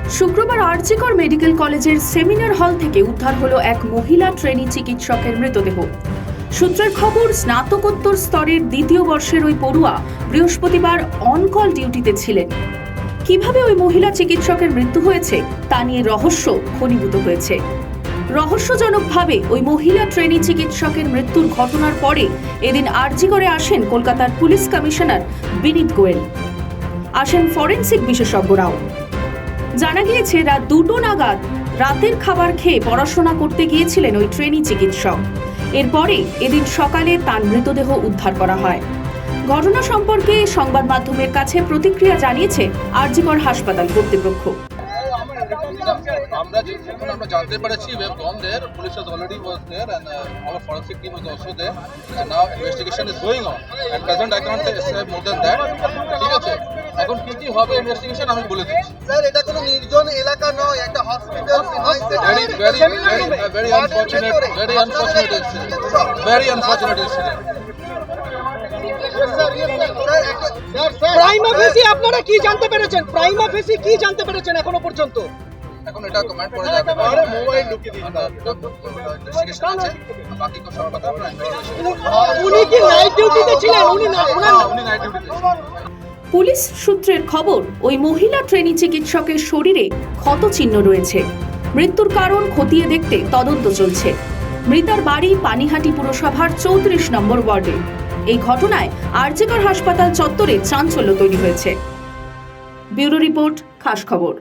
শুক্রবার আরজিকর মেডিকেল কলেজের seminar hall থেকে উদ্ধার হলো এক মহিলা ট্রেনি চিকিৎসকের মৃতদেহ। সূত্রের খবর, স্নাতকোত্তর স্তরের দ্বিতীয় বর্ষের ওই পড়ুয়া বৃহস্পতিবার অনকল ডিউটিতে ছিলেন। কিভাবে ওই মহিলা চিকিৎসকের মৃত্যু হয়েছে তা নিয়ে রহস্য ঘনীভূত হয়েছে। রহস্যজনকভাবে ওই মহিলা ট্রেনি চিকিৎসকের মৃত্যুর ঘটনার পরে এদিন আরজিকরে আসেন কলকাতার পুলিশ কমিশনার বিনীত গোয়েল, আসেন ফরেনসিক বিশেষজ্ঞরাও। জানা গিয়েছে রাত 2টো নাগাদ রাতের খাবার খেয়ে পড়াশোনা করতে গিয়েছিলেন ওই ট্রেনি চিকিৎসক। এরপরে এদিন সকালে তার মৃতদেহ উদ্ধার করা হয়। ঘটনা সম্পর্কে সংবাদ মাধ্যমের কাছে প্রতিক্রিয়া জানিয়েছে আরজিকর হাসপাতাল কর্তৃপক্ষ। আমরা জানতে পেরেছি we have gone there, police has already was there and our forensic team was also there and now investigation is going on and present I cannot say more than that. ঠিক আছে, এখন কি হবে ইনভেস্টিগেশন আমি বলে দিচ্ছি। Sir, এটা কোনো নির্জন এলাকা নয়, একটা hospital. very unfortunate incident. Prima ফেসি আপনারা কি জানতে পেরেছেন? প্রাইমা ফেসি কি জানতে পেরেছেন এখনো পর্যন্ত? এখন এটা কমেন্ট করে যাবে, আরে মোবাইল ঢুকিয়ে দিন না, ইনভেস্টিগেশন আছে, বাকি তো সব কথা আমরা ইনভেস্টিগেশন। উনি কি নাইট ডিউটিতে ছিলেন? উনি নাইট ডিউটিতে। পুলিশ সূত্রের খবর, ওই মহিলা ট্রেনি চিকিৎসকের শরীরে ক্ষতচিহ্ন রয়েছে। মৃত্যুর কারণ খতিয়ে দেখতে তদন্ত চলছে। মৃতার বাড়ি পানিহাটি পুরসভার 34 নম্বর ওয়ার্ডে। এই ঘটনায় আরজিকর হাসপাতাল চত্বরে চাঞ্চল্য তৈরি হয়েছে। ব্যুরো রিপোর্ট, খাস খবর।